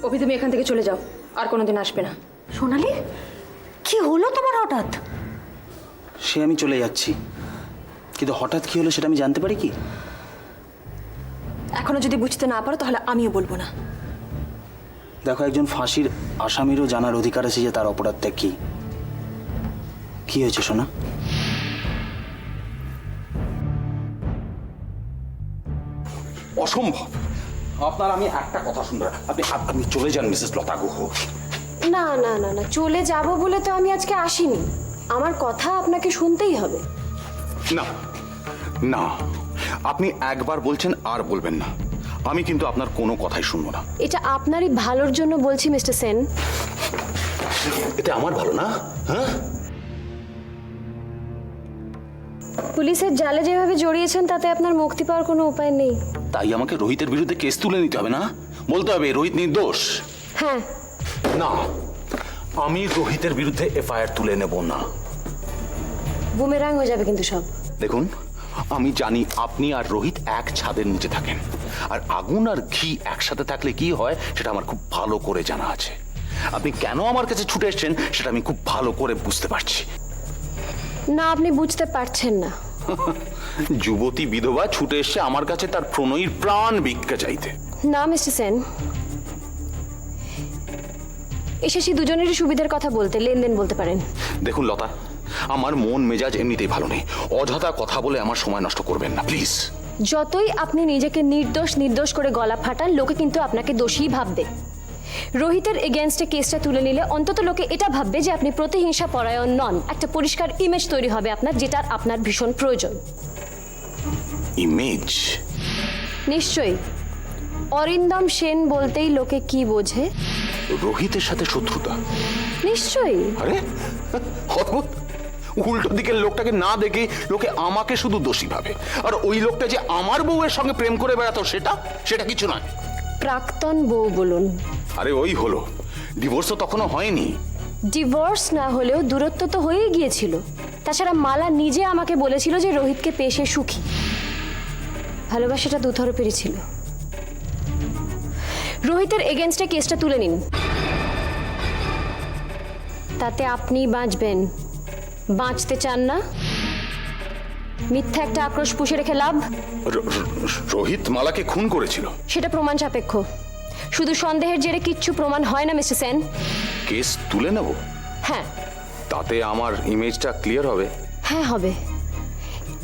অভি, তুমি এখান থেকে চলে যাও, আর কোনোদিন আসবে না। সোনালি, কি হলো তোমার হঠাৎ? সে আমি চলে যাচ্ছি, কিন্তু হঠাৎ কি হলো সেটা আমি জানতে পারি কি? এখনো যদি বুঝতে না পারো তাহলে আমিও বলবো না। দেখো, একজন ফাঁসির আসামিরও জানার অধিকার আছে যে তার অপরাধটা কি। কি হয়েছে সোনা? অসম্ভব। আপনার আমি একটা কথা শুনবো, আপনি চলে যান মিসেস লতা গুহ। না না না না, চলে যাব বলে তো আমি আজকে আসিনি। আমার কথা আপনাকে শুনতেই হবে। না না, আপনি একবার বলছেন আর বলবেন না। আমি কিন্তু আপনার কোনো কথাই শুনবো না। এটা আপনারই ভালোর জন্য বলছি মিস্টার সেন। এতে আমার ভালো না? হ্যাঁ, পুলিশের জালে যেভাবে জড়িয়েছেন তাতে আপনার মুক্তি পাওয়ার কোনো উপায় নেই। তাই আমাকে রোহিতের বিরুদ্ধে কেস তুলে নিতে হবে না? বলতে হবে রোহিত নির্দোষ। হ্যাঁ, না, আমি রোহিতের বিরুদ্ধে এফআইআর তুলে নেব না। বুমেরাং হয়ে যাবে কিন্তু সব। দেখুন, আমি জানি আপনি আর রোহিত এক ছাদের নিচে থাকেন, আর আগুন আর ঘি একসাথে থাকলে কি হয় সেটা আমার খুব ভালো করে জানা আছে। আপনি কেন আমার কাছে ছুটে এসেছেন সেটা আমি খুব ভালো করে বুঝতে পারছি। না, আপনি বুঝতে পারছেন না। যুবতী বিধবা ছুটে এসছে আমার কাছে তার প্রণয়ীর প্রাণ ভিক্ষা চাইতে। না মিস্টার সেন, এসেছি দুজনেরই সুবিধার কথা বলতে, লেনদেন বলতে পারেন। দেখুন লতা, আমার মন মেজাজ এমনিতেই ভালো নেই। অযথা কথা বলে আমার সময় নষ্ট করবেন না প্লিজ। যতই আপনি নিজেকে নির্দোষ নির্দোষ করে গলা ফাটান, লোকে কিন্তু আপনাকে দোষী ভাববে। রোহিতের এগেনস্টে কেসটা তুলে নিলে অন্তত লোকে এটা ভাববে যে আপনি প্রতিহিংসা পরায়ণ নন। একটা পরিষ্কার ইমেজ তৈরি হবে আপনার, যেটার আপনার ভীষণ প্রয়োজন। ইমেজ? নিশ্চয়ই। অরিন্দম সেন বলতেই লোকে কি বোঝে? রোহিতের সাথে শত্রুতা? নিশ্চয়ই। আরে অদ্ভুত, উল্টো দিকের লোকটাকে না দেখে লোকে আমাকে শুধু দোষী ভাবে, আর ওই লোকটা যে আমার বউয়ের সঙ্গে প্রেম করে বেড়াতো সেটা কিছু নয়। প্রাক্তন বউ বলুন। আরে ওই হলো, ডিভোর্স তো তখনও হয়নি। ডিভোর্স না হলেও দূরত্ব তো হয়েই গিয়েছিল। তাছাড়া মালা নিজে আমাকে বলেছিল যে রোহিতকে পেয়ে সে সুখী। ভালোবাসাটা দুতরফেরই ছিল। রোহিতের এগেনস্টে কেসটা তুলে নিন, তাতে আপনি বাঁচবেন। বাঁচতে চান না? মিথ্যা একটা আক্রোশ পুষে রেখে লাভ? রোহিত মালাকে খুন করেছিল? সেটা প্রমাণ সাপেক্ষ। শুধু সন্দেহের জেরে কিচ্ছু প্রমাণ হয় না মিস্টার সেন। কেস তুলে নেব? হ্যাঁ। তাতে আমার ইমেজটা ক্লিয়ার হবে? হ্যাঁ, হবে।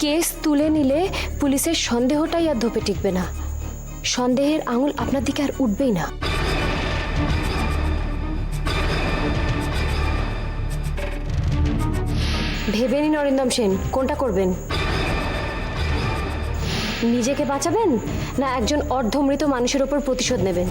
কেস তুলে নিলে পুলিশের সন্দেহটাই আর ধোপে টিকবে না। সন্দেহের আঙুল আপনার দিকে আর উঠবেই না। ভেবে নিন অরিন্দম সেন, কোনটা করবেন? নিজেকে বাঁচাবেন না একজন অর্ধমৃত মানুষের ওপর প্রতিশোধ নেবেন?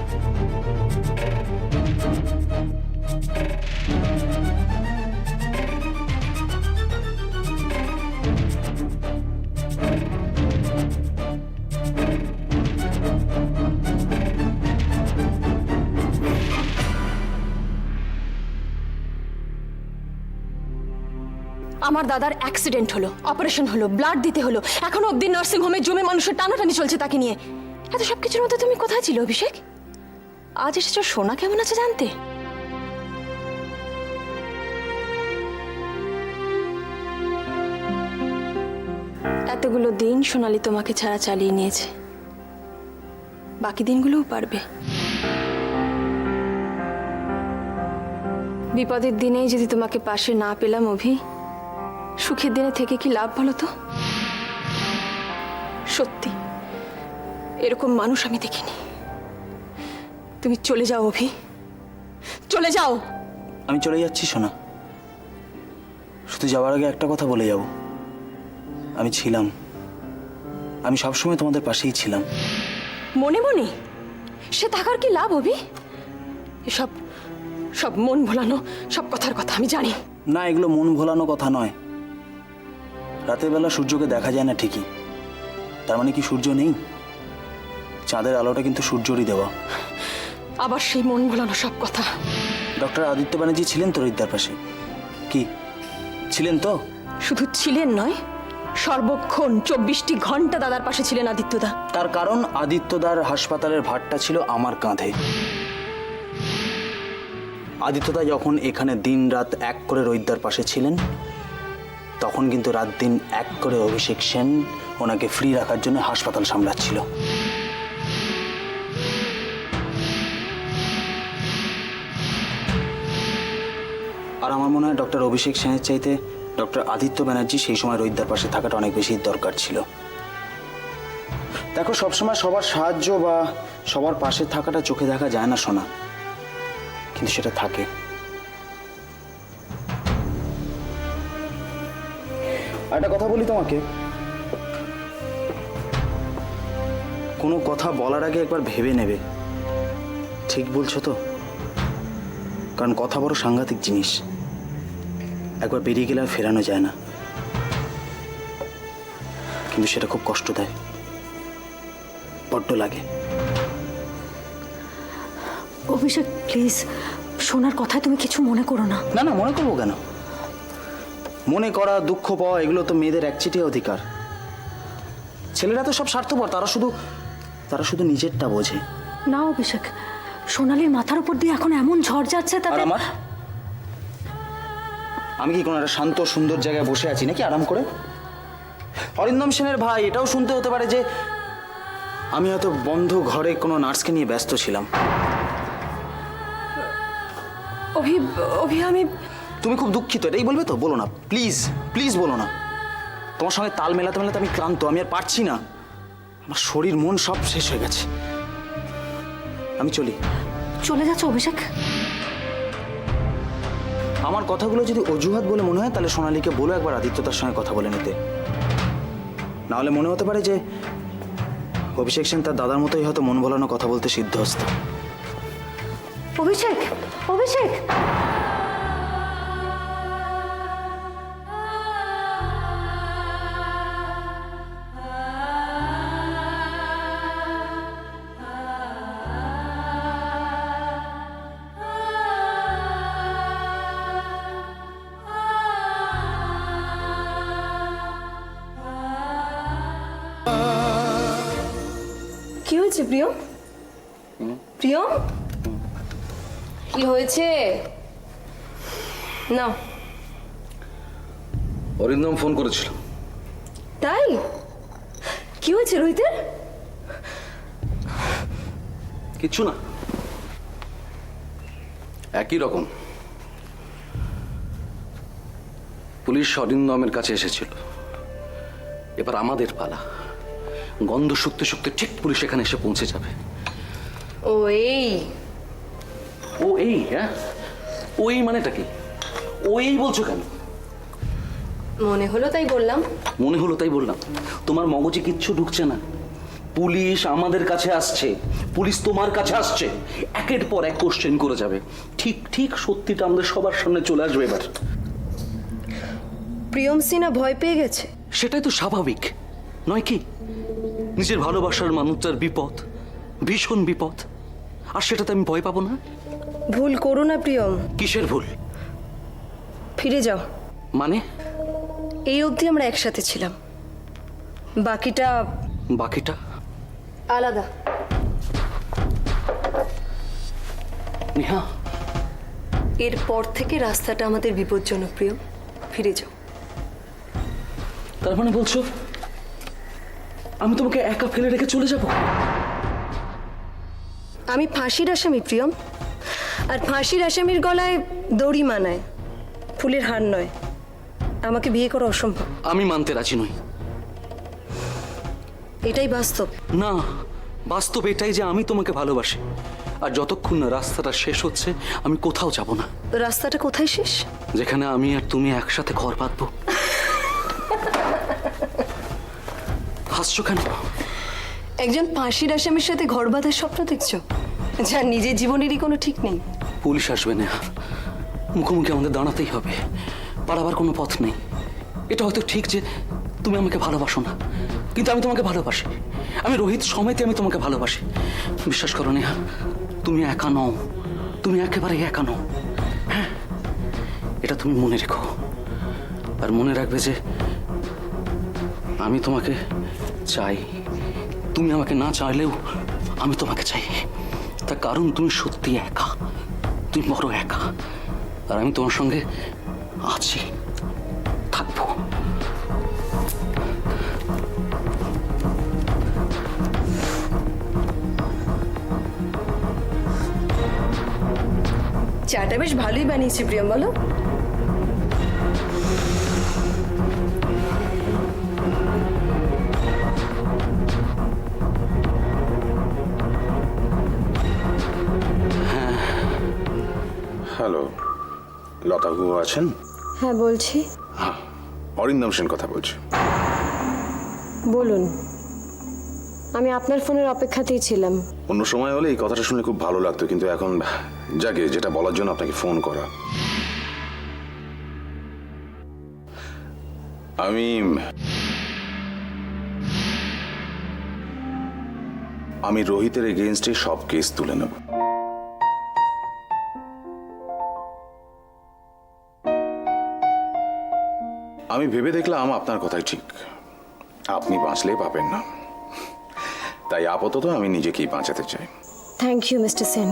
আমার দাদার অ্যাক্সিডেন্ট হলো, অপারেশন হলো, ব্লাড দিতে হলো, এখনো অব্দি নার্সিং হোমে জমে মানুষের টানাটানি চলছে তাকে নিয়ে। এত সব কিছুর মধ্যে তুমি কোথায় ছিলে অভিষেক? আজ এসেছো সোনা কেমন আছে জানতে? এতগুলো দিন সোনালি তোমাকে ছাড়া চালিয়ে নিয়েছে, বাকি দিনগুলোও পারবে। বিপদের দিনেই যদি তোমাকে পাশে না পেলাম অভি, সুখের দিনে থেকে কি লাভ বলো তো? সত্যি এরকম মানুষ আমি দেখিনি। তুমি চলে যাও অভি, চলে যাও। আমি চলে যাচ্ছি সোনা, শুধু যাওয়ার আগে একটা কথা বলে যাব। আমি ছিলাম, আমি সবসময় তোমাদের পাশেই ছিলাম। মনে মনে সে থাকার কি লাভ অভি? এসব সব মন ভোলানো সব কথার কথা আমি জানি। না, এগুলো মন ভোলানো কথা নয়। রাতের বেলা সূর্যকে দেখা যায় না ঠিকই, তার মানে কি সূর্য নেই? চাঁদের আলোটা কিন্তু সূর্যরই দেওয়া। আবার সেই মন ভোলানো সব কথা। ডক্টর আদিত্য ব্যানার্জি ছিলেন তো হৃদয়ার পাশে? কি ছিলেন তো? শুধু ছিলেন নয়, সর্বক্ষণ 24টি ঘন্টা দাদার পাশে ছিলেন আদিত্যদা। তার কারণ আদিত্যদার হাসপাতালের ভারটা ছিল আমার কাঁধে। আদিত্যদা যখন এখানে দিন রাত এক করে রোহিতদার পাশে ছিলেন, তখন কিন্তু রাত দিন এক করে অভিষেক সেন ওনাকে ফ্রি রাখার জন্য হাসপাতাল সামলাচ্ছিল। আর আমার মনে হয় ডক্টর অভিষেক সেনের চাইতে ডক্টর আদিত্য ব্যানার্জি সেই সময় রোহিতদার পাশে থাকাটা অনেক বেশি দরকার ছিল। দেখো, সবসময় সবার সাহায্য বা সবার পাশে থাকাটা চোখে দেখা যায় না সোনা, কিন্তু সেটা থাকে। একটা কথা বলি তোমাকে, কোনো কথা বলার আগে একবার ভেবে নেবে ঠিক বলছো তো, কারণ কথা বড় সাংঘাতিক জিনিস, একবার বেরিয়ে গেলে আর ফেরানো যায় না, কিন্তু সেটা খুব কষ্ট দেয়, বড্ড লাগে। অভিষেক প্লিজ, সোনার কথায় তুমি কিছু মনে করো না। না না, মনে করবো কেন? মনে করা, দুঃখ পাওয়া, এগুলো তো মেয়েদের একচিটিয়া অধিকার। ছেলেরা তো সব স্বার্থপর, তারা শুধু নিজেরটা বোঝে। না অভিষেক, সোনালির মাথার উপর দিয়ে এখন এমন ঝড় যাচ্ছে আর তাতে আমি কি কোনো একটা শান্ত সুন্দর জায়গায় বসে আছি নাকি আরাম করে? অরিন্দম সেনের ভাই এটাও শুনতে হতে পারে যে আমি হয়তো বন্ধ ঘরে কোনো নার্সকে নিয়ে ব্যস্ত ছিলাম। আমি তুমি খুব দুঃখিত, এটাই বলবে তো? বলো না প্লিজ, প্লিজ বলো না। তোমার সঙ্গে তাল মেলাতে মেলাতে আমি ক্লান্ত, আমি আর পারছি না, আমার শরীর মন সব শেষ হয়ে গেছে। আমি চলি। চলে যাচ্ছে অভিষেক? আমার কথাগুলো যদি অজুহাত বলে মনে হয় তাহলে সোনালীকে বলো একবার আদিত্যতার সঙ্গে কথা বলে নিতে। নাহলে মনে হতে পারে যে অভিষেক সেন তার দাদার মতোই হয়তো মন ভোলানো কথা বলতে সিদ্ধহস্ত। অভিষেক, অভিষেক! কি হয়েছে প্রিয়ম? প্রিয়ম, কি হয়েছে? না অরিন্দম ফোন করেছিল। তাই? কি হয়েছে রোহিতের? কিচ্ছু না, একই রকম। পুলিশ অরিন্দমের কাছে এসেছিল, এবার আমাদের পালা। গন্ধ শুকতে শুকতে ঠিক পুলিশ এখানে এসে পৌঁছে যাবে। ও এই ও এই? হ্যাঁ, ওই মানেটা কি? ও এই বলছো কেন? মনে হলো তাই বললাম। মনে হলো তাই বললাম? তোমার মগজে কিচ্ছু ঢুকছে না। পুলিশ আমাদের কাছে আসছে, পুলিশ তোমার কাছে আসছে, একের পর এক কোশ্চেন করে যাবে। ঠিক ঠিক সত্যিটা আমাদের সবার সামনে চলে আসবে এবার। প্রিয়ম সিনা ভয় পেয়ে গেছে। সেটাই তো স্বাভাবিক নয় কি? নিজের ভালোবাসার মানুষটার বিপদ, ভীষণ বিপদ, আর সেটাতে আমি ভয় পাবো না? ভুল করো না প্রিয়ম, কিসের ভুল? ফিরে যাও। মানে? এই অবধি আমরা একসাথে ছিলাম, বাকিটা বাকিটা আলাদা। নেহা, এরপর থেকে রাস্তাটা আমাদের বিপজ্জনক প্রিয়ম, ফিরে যাও। তার মানে বলছো আমি তোমাকে একা ফেলে রেখে চলে যাব? আমি ফাঁসির আসামি প্রিয়ম, আর ফাঁসির আসামির গলায় দড়ি মানায়, ফুলের হার নয়। আমাকে বিয়ে করা অসম্ভব। আমি মানতে রাজি নই। এটাই বাস্তব। না, বাস্তব এটাই যে আমি তোমাকে ভালোবাসি, আর যতক্ষণ না রাস্তাটা শেষ হচ্ছে আমি কোথাও যাব না। রাস্তাটা কোথায় শেষ? যেখানে আমি আর তুমি একসাথে ঘর বাঁধবো। হাসছো কেন? একজন ফাঁসির আসামির সাথে ঘর বাঁধার স্বপ্ন দেখছো, যার নিজের জীবনেরই কোনো ঠিক নেই। পুলিশ আসবে না, মুখোমুখি আমাদের দাঁড়াতেই হবে, পালাবার কোনো পথ নেই। এটা হয়তো ঠিক যে তুমি আমাকে ভালোবাসো না, কিন্তু আমি তোমাকে ভালোবাসি। আমি রোহিত সমেতে আমি তোমাকে ভালোবাসি। বিশ্বাস করো নেহা, তুমি একা নও, তুমি একেবারে একা নও। হ্যাঁ, এটা তুমি মনে রেখো। আর মনে রাখবে যে আমি তোমাকে চাই, তুমি আমাকে না চাইলেও আমি তোমাকে চাই। তার কারণ তুমি সত্যি একা, তুমি বড় একা, আর আমি তোমার সঙ্গে আছি, থাকবো। চাটা বেশ ভালোই বানিয়েছি প্রিয়ম, বলো। হ্যালো, লতা গুহ আছেন? হ্যাঁ বলছি, অরিন্দম সেন কথা বলছি। বলুন। আমি আপনার ফোনের অপেক্ষাতেই ছিলাম। অন্য সময় হলে এই কথাটা শুনে খুব ভালো লাগতো, কিন্তু এখন যাকে যেটা বলার জন্য আপনাকে ফোন করা। আমি রোহিতের এগেইনস্টে সব কেস তুলে নেব। আমি ভেবে দেখলাম আপনার কথাই ঠিক, আপনি বাঁচলে পাবেন না, তাই আপাতত আমি নিজেকেই বাঁচাতে চাই। Thank you mister Sen.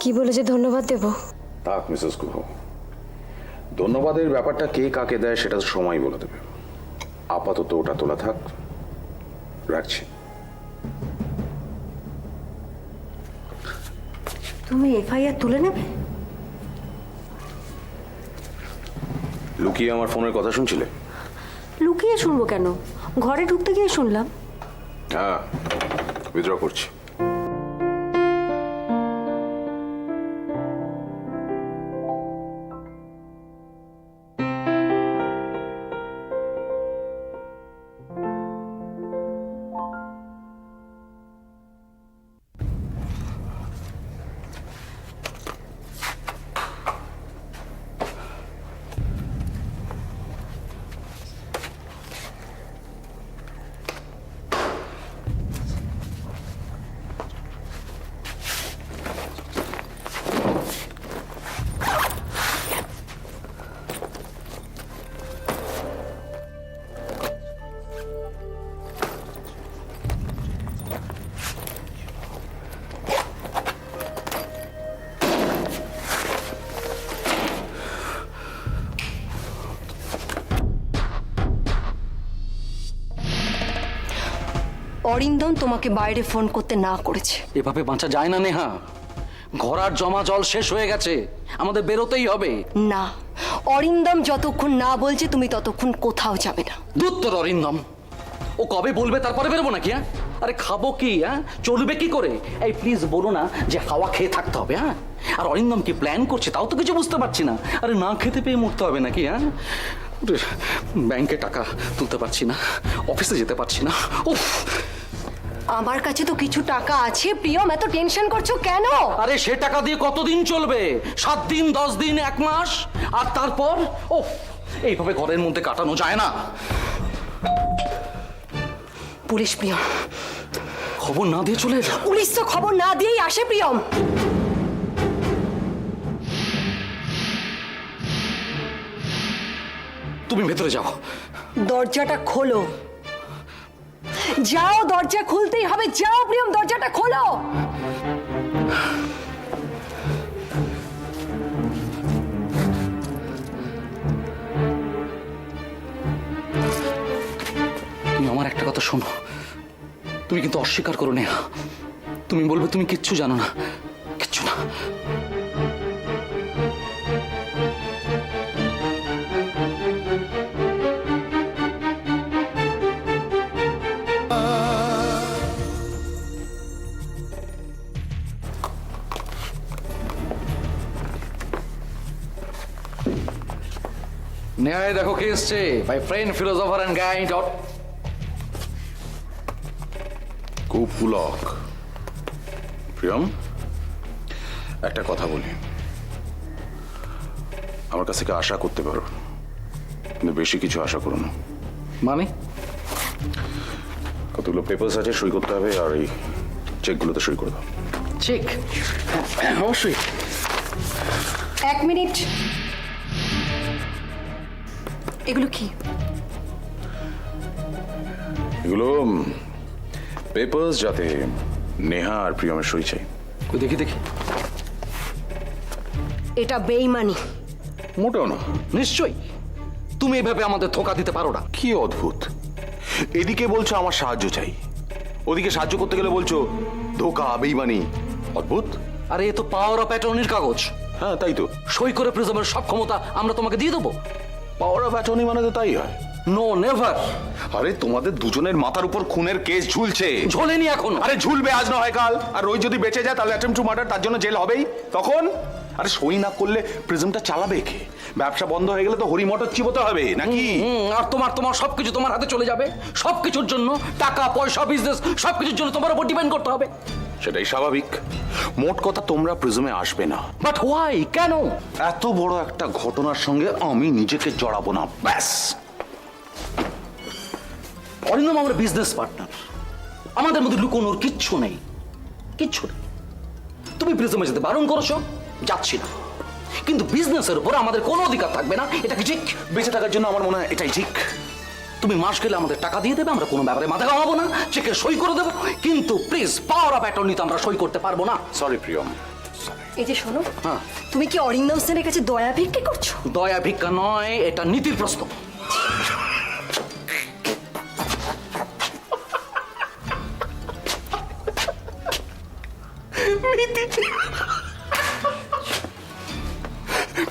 কি বলে যে ধন্যবাদ দেব? থাক মিসেস গুহ, ধন্যবাদের ব্যাপারটা কে কাকে দেয় সেটা তো সময় বলে দেবে। আপাতত ওটা তোলা থাক, রাখছি। তুমি এফআইআর তুলে নেবে? লুকিয়ে আমার ফোনের কথা শুনছিলে? লুকিয়ে শুনবো কেন, ঘরে ঢুকতে গিয়ে শুনলাম। হ্যাঁ, উইথড্র করছি। অরিন্দম তোমাকে বাইরে ফোন করতে না করেছে। এভাবে বাঁচা যায় না নেহা, ঘর আর জমা জল শেষ হয়ে গেছে, আমাদের বেরোতেই হবে। না, অরিন্দম যতক্ষণ না বলছে তুমি ততক্ষণ কোথাও যাবে না। দূর অরিন্দম, ও কবে বলবে তারপরে বেরোবো নাকি? হ্যাঁ, আরে খাবো কি? হ্যাঁ, চলবে কি করে? এই প্লিজ বলো না যে হাওয়া খেয়ে থাকতে হবে। হ্যাঁ, আর অরিন্দম কি প্ল্যান করছে তাও তো কিছু বুঝতে পারছি না। আরে না খেতে পেয়ে মরতে হবে নাকি? হ্যাঁ, ব্যাংকে টাকা তুলতে পারছি না, অফিসে যেতে পারছি না। উফ, আমার কাছে তো কিছু টাকা আছে প্রিয়ম, এত টেনশন করছো কেন? আরে সে টাকা দিয়ে কতদিন চলবে? 7 দিন, 10 দিন, 1 মাস, আর তারপর ও এইভাবে ঘরের মধ্যে কাটানো যায় না। পুলিশ প্রিয়ম, খবর না দিয়ে চলে এলো। পুলিশ তো খবর না দিয়েই আসে প্রিয়ম। তুমি ভেতরে যাও। দরজাটা খোলো, যাও, দরজা খুলতেই হবে, যাও প্রিয়ম, দরজাটা খোলো। তুমি আমার একটা কথা শোনো, তুমি কিন্তু অস্বীকার করো নেহা, তুমি বলবে তুমি কিচ্ছু জানো না, কিচ্ছু না। নেহা, দেখো কে এসছে, my friend philosopher and guide. কুপুলক। প্রিয়ম, একটা কথা বলি, আমার কাছ থেকে আশা করতে পারো, কিন্তু বেশি কিছু আশা করো না। মানে? কতগুলো পেপারস আছে, সই করতে হবে, আর এই চেকগুলোতে সই করে দাও। চেক? অবশ্যই। 1 মিনিট, এগুলো কি? এগুলো পেপারস যাতে নেহা আর প্রিয়মের সই চাই। দেখি দেখি। এটা বেইমানি। মোটেও না। নিশ্চয়ই তুমি এভাবে আমাদের ধোকা দিতে পারো না। কি অদ্ভুত, এদিকে বলছো আমার সাহায্য চাই, ওদিকে সাহায্য করতে গেলে বলছো ধোকা, বেইমানি। অদ্ভুত। আরে এ তো পাওয়ার অফ অ্যাটর্নির কাগজ। হ্যাঁ তাই তো, সই করে প্রিজমের সব ক্ষমতা আমরা তোমাকে দিয়ে দেবো। পাওয়ার অফ অ্যাটর্নি মানে তো তাই হয়। No never. আরে তোমাদের দুজনের মাথার উপর খুনের কেস ঝুলছে। ঝোলেনি এখন। আরে ঝুলবে, আজ না হয় কাল। আর রোহিত যদি বেঁচে যায় তাহলে অ্যাটেম্পট টু মার্ডার, তার জন্য জেল হবেই তখন। আরে সই না করলে প্রিজমটা চালাবে কে? ব্যবসা বন্ধ হয়ে গেলে তো হরি মোটর চিবোতে হবে নাকি? আর তোমার সবকিছু তোমার হাতে চলে যাবে। সবকিছুর জন্য টাকা পয়সা বিজনেস সবকিছুর জন্য তোমার উপর ডিপেন্ড করতে হবে। সেটাই স্বাভাবিক। মোট কথা তোমরা প্রিজমে আসবে না। বাট হোয়াই, কেন? এত বড় একটা ঘটনার সঙ্গে আমি নিজেকে জড়াবো না, ব্যাস। অরিন্দম আমরা বিজনেস পার্টনার, আমাদের মধ্যে লুকোনোর কিচ্ছু নেই, কিচ্ছু নেই। তুমি প্রিজমে যেতে বারণ করেছো, যাচ্ছি না, কিন্তু বিজনেসের উপর আমাদের কোনো অধিকার থাকবে না। এটা কি ঠিক? বেঁচে থাকার জন্য আমার মনে হয় এটাই ঠিক। তুমি মাস গেলে আমাদের টাকা দিয়ে দেবে, আমরা কোনো ব্যাপারে মাথা ঘামাবো না, চেকে সই করে দেবো, কিন্তু প্লিজ পাওয়ার অফ অ্যাটর্নিতে আমরা সই করতে পারবো না। সরি প্রিয়ম। এই যে শোনো, হ্যাঁ। তুমি কি অরিন্দম সেনের কাছে দয়া ভিক্ষে করছো? দয়া ভিক্ষা নয়, এটা নীতির প্রশ্ন।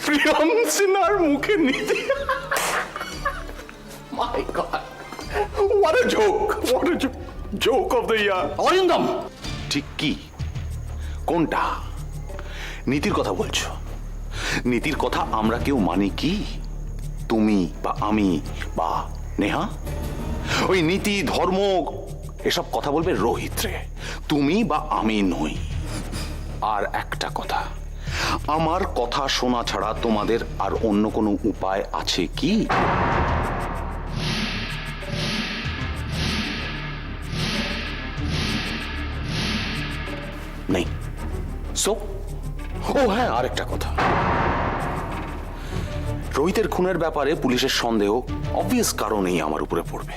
প্রিয়ম সিনহার মুখে নীতি। My God, what a joke, what a joke of the year. Arindam, ঠিক কি? কোনটা? নীতির কথা বলছো? নীতির কথা আমরা কেউ মানি কি? তুমি বা আমি বা নেহা? ওই নীতি ধর্ম এসব কথা বলবে রোহিত রে, তুমি বা আমি নই। আর একটা কথা, আমার কথা শোনা ছাড়া তোমাদের আর অন্য কোনো উপায় আছে কি? নেই। সো ও হ্যাঁ, আরেকটা কথা, রোহিতের খুনের ব্যাপারে পুলিশের সন্দেহ অবভিয়াস কারণেই আমার উপরে পড়বে।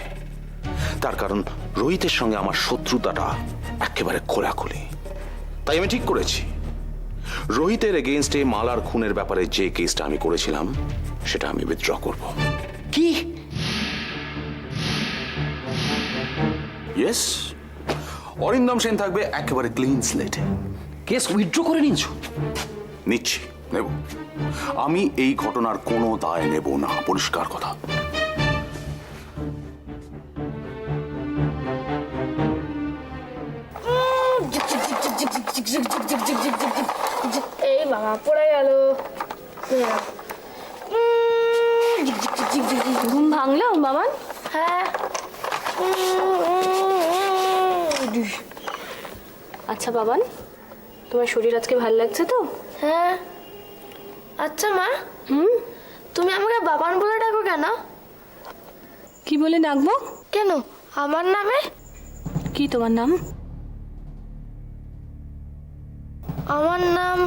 তার কারণ রোহিতের সঙ্গে আমার শত্রুতাটা একেবারে খোলাখুলি। তাই আমি ঠিক করেছি রোহিতের এগেইনস্টে মালার খুনের ব্যাপারে যে কেসটা আমি করেছিলাম সেটা আমি উইথড্র করব। কি? ইয়েস, অরিন্দম সেন থাকবে একেবারে ক্লিন স্লেটে। কেস উইথড্র করে নিয়েছো? নিচ্ছি, নেব। আমি এই ঘটনার কোনো দায় নেব না, পরিষ্কার কথা। এই বাবা পড়ে গেল। ঘুম ভাঙলো বাবান? হ্যাঁ। আচ্ছা বাবান, তোমার শরীর আজকে ভালো লাগছে তো? হ্যাঁ। আচ্ছা মা, তুমি আমাকে বাবান বলে ডাকো কেন? কি বলে ডাকবো? কেন আমার নামে? কি তোমার নাম? আমার নাম